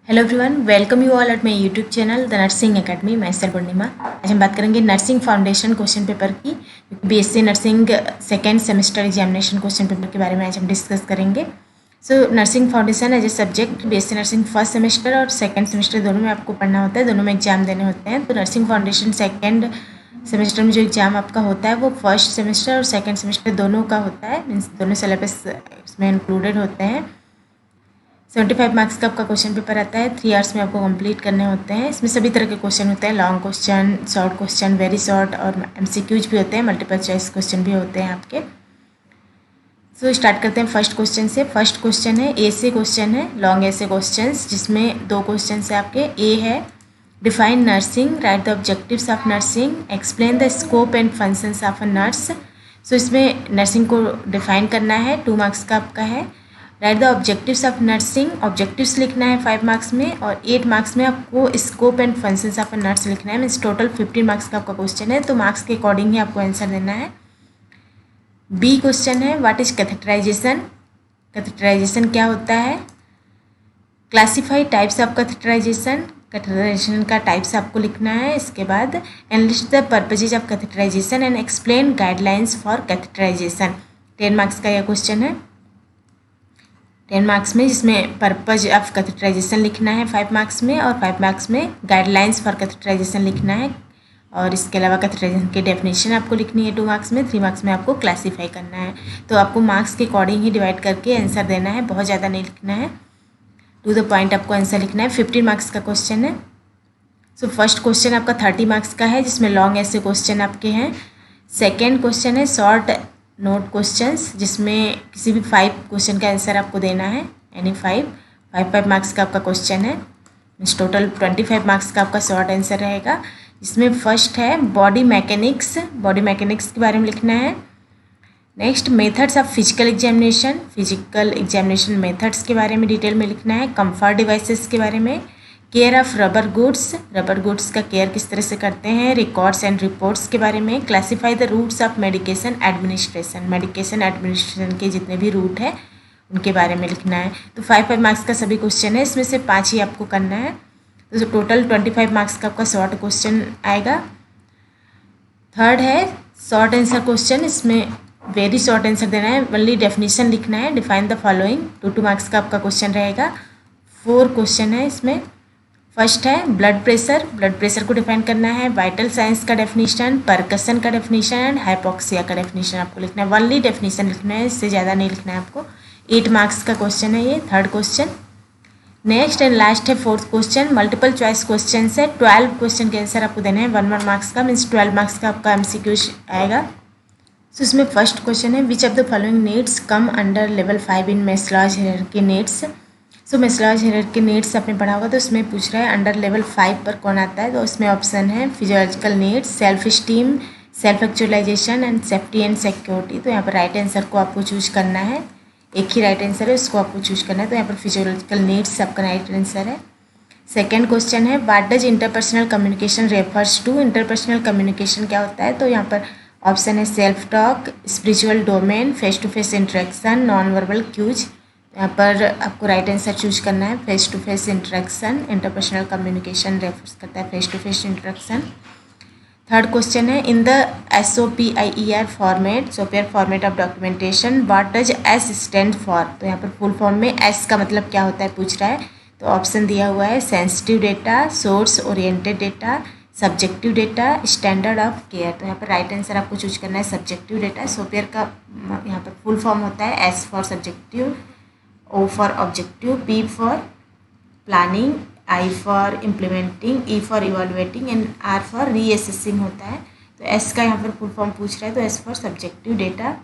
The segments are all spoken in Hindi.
Hello everyone, welcome you all at my YouTube channel the nursing academy. मैं सर पूर्णिमा। आज हम बात करेंगे नर्सिंग फाउंडेशन क्वेश्चन पेपर की। BSc nursing second semester examination question paper के बारे में आज हम डिस्कस करेंगे। Nursing foundation as a subject BSc nursing first semester और सेकेंड सेमेस्टर दोनों में आपको पढ़ना होता है, दोनों में एग्जाम देने होते हैं। तो नर्सिंग फाउंडेशन सेकेंड सेमेस्टर में जो एग्ज़ाम आपका होता है वो फर्स्ट सेमेस्टर और सेकेंड सेमेस्टर दोनों का होता है, मीन्स दोनों सिलेबस इसमें इंक्लूडेड होते हैं। 75 मार्क्स का आपका क्वेश्चन पेपर आता है, 3 आवर्स में आपको कंप्लीट करने होते हैं। इसमें सभी तरह के क्वेश्चन होते हैं, long question, short question, very short और एमसीक्यूज भी होते हैं, मल्टीपल चॉइस क्वेश्चन भी होते हैं आपके। स्टार्ट करते हैं फर्स्ट क्वेश्चन से। फर्स्ट क्वेश्चन है ऐसे क्वेश्चन है, लॉन्ग ऐसे क्वेश्चन, जिसमें 2 क्वेश्चन है आपके। ए है define nursing, right the objectives of nursing, explain the scope and functions of a nurse. इसमें नर्सिंग को डिफाइन करना है, 2 मार्क्स का आपका है। Right the objectives of nursing, objectives लिखना है 5 मार्क्स में, और 8 मार्क्स में आपको scope and functions of a nurse लिखना है। मीन्स टोटल 15 मार्क्स का आपका क्वेश्चन है, तो मार्क्स के अकॉर्डिंग ही आपको आंसर देना है। बी क्वेश्चन है व्हाट इज कैथेटराइजेशन, कैथेटराइजेशन क्या होता है। Classify types of catheterization, catheterization का टाइप्स आपको लिखना है। इसके बाद enlist the purposes of catheterization and explain guidelines for catheterization. 10 marks का यह क्वेश्चन है, 10 मार्क्स में, जिसमें पर्पज ऑफ कैथेटराइजेशन लिखना है 5 मार्क्स में, और 5 मार्क्स में गाइडलाइंस फॉर कैथेटराइजेशन लिखना है। और इसके अलावा कैथेटराइजेशन की डेफिनेशन आपको लिखनी है 2 मार्क्स में, 3 मार्क्स में आपको क्लासीफाई करना है। तो आपको मार्क्स के अकॉर्डिंग ही डिवाइड करके आंसर देना है, बहुत ज़्यादा नहीं लिखना है, टू द पॉइंट आपको आंसर लिखना है। 15 मार्क्स का क्वेश्चन है। फर्स्ट क्वेश्चन आपका 30 मार्क्स का है, जिसमें लॉन्ग ऐसे क्वेश्चन आपके हैं। सेकेंड क्वेश्चन है शॉर्ट नोट क्वेश्चंस, जिसमें किसी भी 5 क्वेश्चन का आंसर आपको देना है, यानी 5 मार्क्स का आपका क्वेश्चन है। टोटल 25 मार्क्स का आपका शॉर्ट आंसर रहेगा। इसमें फर्स्ट है बॉडी मैकेनिक्स, बॉडी मैकेनिक्स के बारे में लिखना है। Next methods of physical examination, physical examination methods के बारे में डिटेल में लिखना है। कंफर्ट डिवाइसेस के बारे में, care of rubber goods, rubber goods का केयर किस तरह से करते हैं, रिकॉर्ड्स एंड रिपोर्ट्स के बारे में। Classify the routes of medication administration, medication administration के जितने भी रूट है उनके बारे में लिखना है। तो 5 मार्क्स का सभी क्वेश्चन है, इसमें से 5 ही आपको करना है। तो टोटल 25 मार्क्स का आपका शॉर्ट क्वेश्चन आएगा। थर्ड है शॉर्ट आंसर क्वेश्चन, इसमें वेरी शॉर्ट आंसर देना है, ओनली डेफिनेशन लिखना है। डिफाइन द फॉलोइंग, 2 मार्क्स का आपका क्वेश्चन रहेगा। 4 क्वेश्चन है इसमें। फर्स्ट है ब्लड प्रेशर, ब्लड प्रेशर को डिफाइन करना है। वाइटल साइंस का डेफिनेशन, परकसन का डेफिनेशन एंड हाइपोक्सिया का डेफिनेशन आपको लिखना है। ओनली डेफिनेशन लिखना है, इससे ज़्यादा नहीं लिखना है आपको। 8 मार्क्स का क्वेश्चन है ये, third question. Next and last है 4th question, multiple choice question है। 12 क्वेश्चन के आंसर आपको देने हैं 1 मार्क्स का, मीन्स 12 मार्क्स का आपका MCQ आएगा। इसमें फर्स्ट क्वेश्चन है which of the following needs come under level 5 in Maslow's hierarchy needs. Maslow's hierarchy needs आपने पढ़ा होगा, तो उसमें पूछ रहा है अंडर लेवल 5 पर कौन आता है। तो उसमें ऑप्शन है physiological needs, self esteem, self actualization and safety and security. तो यहाँ पर राइट आंसर को आपको चूज करना है, एक ही राइट आंसर है, उसको आपको चूज करना है। तो यहाँ पर फिजियोलॉजिकल नीड्स आपका राइट आंसर है। सेकेंड क्वेश्चन है what does interpersonal communication refers to, interpersonal communication क्या होता है। तो यहाँ पर ऑप्शन है self talk, spiritual domain, face to face interaction, non verbal cues. यहाँ पर आपको राइट आंसर चूज करना है, face to face interaction. Interpersonal communication refers करता है face to face interaction. Third question है in the SOPIER format, SOAPIER format of documentation, what does S stand for. तो यहाँ पर फुल फॉर्म में S का मतलब क्या होता है पूछ रहा है। तो ऑप्शन दिया हुआ है sensitive data, source oriented data, subjective data, standard of care. तो यहाँ पर राइट आंसर आपको चूज करना है सब्जेक्टिव डेटा। सोपियर का यहाँ पर फुल फॉर्म होता है S for subjective, O for objective, P for planning, I for implementing, E for evaluating and R for reassessing होता है। तो S का यहाँ पर फुल फॉर्म पूछ रहा है, तो S for subjective data.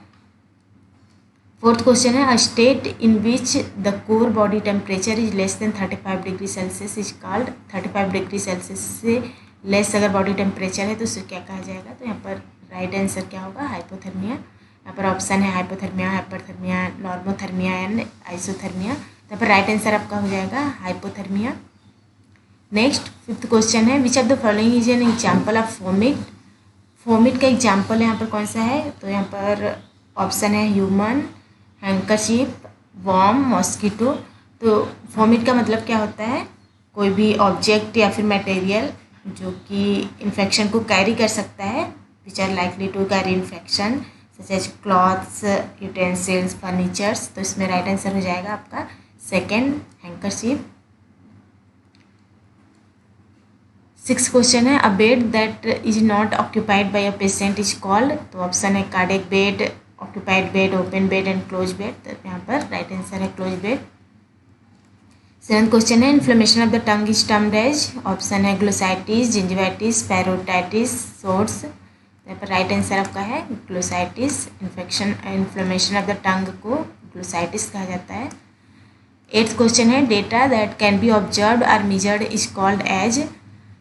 4th question है a state in which the core body temperature is less than 35 degree Celsius is called. 35 degree Celsius से लेस अगर बॉडी टेम्परेचर है तो उसे क्या कहा जाएगा। तो यहाँ पर राइट आंसर क्या होगा, हाइपोथर्मिया। यहाँ पर ऑप्शन है हाइपोथर्मिया, हाइपरथर्मिया, नॉर्मोथर्मिया एंड आइसोथर्मिया। तो यहाँ पर राइट आंसर आपका हो जाएगा हाइपोथर्मिया। नेक्स्ट 5th क्वेश्चन है which of the following is an example of vomit. Vomit का एग्जाम्पल यहाँ पर कौन सा है। तो यहाँ पर ऑप्शन है ह्यूमन, हैंकरचीफ, वॉर्म, मॉस्किटो। तो वोमिट का मतलब क्या होता है, कोई भी ऑब्जेक्ट या फिर मटेरियल जो कि इन्फेक्शन को कैरी कर सकता है, which are likely to carry infection such as clothes, utensils, furnitures. तो इसमें राइट आंसर हो जाएगा आपका सेकेंड, हैंकरचीफ। 6th क्वेश्चन है, a bed that is not occupied by a patient is called. तो ऑप्शन है cardiac bed, occupied bed, open bed and close bed. तो यहाँ पर राइट आंसर है क्लोज बेड। 7th क्वेश्चन है, inflammation of the tongue is termed as. Option है ग्लोसाइटिस, जिंजिवाइटिस, पैरोटाइटिस, सोर्स। यहाँ पर राइट आंसर आपका है glossitis. Inflammation of the tongue को ग्लोसाइटिस कहा जाता है। 8th क्वेश्चन है, data that can be observed or measured is called as.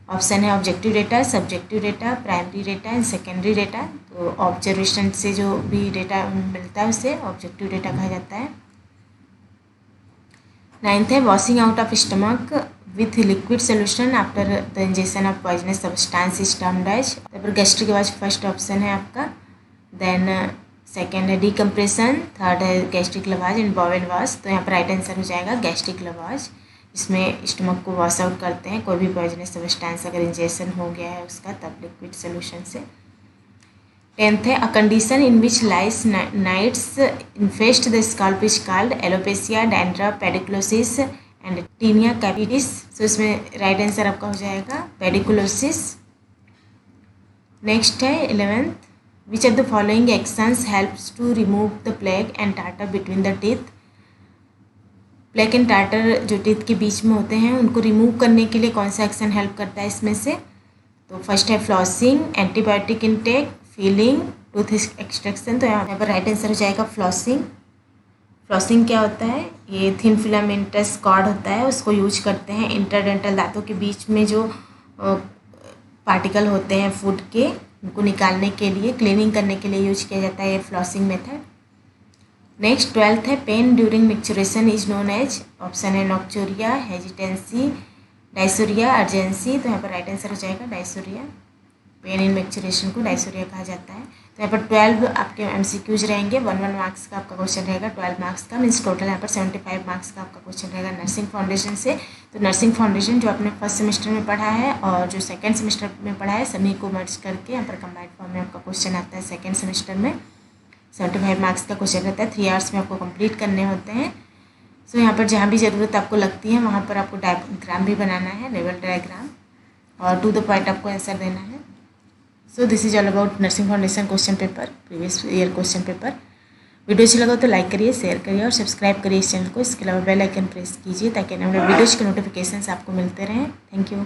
Option है objective data, subjective data, primary data and secondary data. तो ऑब्जर्वेशन से जो भी डेटा मिलता है उसे ऑब्जेक्टिव डेटा कहा जाता है। 9th है, washing out of stomach with liquid solution after the injection of poisonous substance is termed as. पर गैस्ट्रिक के बाद फर्स्ट ऑप्शन है आपका, देन सेकेंड है डिकम्प्रेशन, थर्ड है gastric lavage and bowel wash. तो यहाँ पर राइट आंसर हो जाएगा गैस्ट्रिक लवाज। इसमें स्टमक को वॉश आउट करते हैं, कोई भी पॉइजनस सब्सटेंस अगर इंजेक्शन हो गया है उसका, तब लिक्विड सोल्यूशन से। 10th है, a condition in which lice nits infest the scalp is called alopecia, dandruff, pediculosis and tinea capitis. So इसमें राइट आंसर आपका हो जाएगा पेडिकुलोसिस। नेक्स्ट है 11th, which of the following actions helps to remove the plaque and tartar between the teeth. Plaque and tartar जो टीथ के बीच में होते हैं उनको रिमूव करने के लिए कौन सा एक्शन हेल्प करता है इसमें से। तो फर्स्ट है flossing, antibiotic intake, feeling, tooth extraction. तो यहाँ पर राइट आंसर हो जाएगा फ्लॉसिंग। फ्लॉसिंग क्या होता है, ये थिन फिलामेंटस कॉर्ड होता है, उसको यूज करते हैं इंटरडेंटल दांतों के बीच में जो पार्टिकल होते हैं फूड के, उनको निकालने के लिए, क्लीनिंग करने के लिए यूज किया जाता है ये फ्लॉसिंग मेथड। नेक्स्ट 12th है, pain during micturition is known as. Option है नॉक्चोरिया, हेजिटेंसी, डायसोरिया, अर्जेंसी। तो यहाँ पर राइट आंसर हो जाएगा डायसोरिया। पेन इन मिक्सचरेशन को डायसोरिया कहा जाता है। तो यहाँ पर 12 आपके MCQs रहेंगे, 1 मार्क्स का आपका क्वेश्चन रहेगा, 12 मार्क्स का, मीन्स टोटल यहाँ पर 75 मार्क्स का आपका क्वेश्चन रहेगा नर्सिंग फाउंडेशन से। तो नर्सिंग फाउंडेशन जो आपने फर्स्ट सेमेस्टर में पढ़ा है और जो सेकेंड सेमेस्टर में पढ़ा है, सभी को मर्ज करके यहाँ पर कंबाइंड फॉर्म में आपका क्वेश्चन आता है सेकेंड सेमेस्टर में। 75 मार्क्स का क्वेश्चन रहता है, 3 आवर्स में आपको कंप्लीट करने होते हैं। सो यहाँ पर जहाँ भी ज़रूरत आपको लगती है वहाँ पर आपको डायग्राम भी बनाना है, लेवल डायग्राम, और टू द पॉइंट आपको आंसर देना है। So this is all about nursing foundation question paper, previous year question paper. Video अच्छी लगा तो लाइक करिए, शेयर करिए और सब्सक्राइब करिए इस चैनल को। इसके अलावा बेल आइकन प्रेस कीजिए ताकि हमारे वीडियोज़ के नोटिफिकेशंस आपको मिलते रहें। Thank you.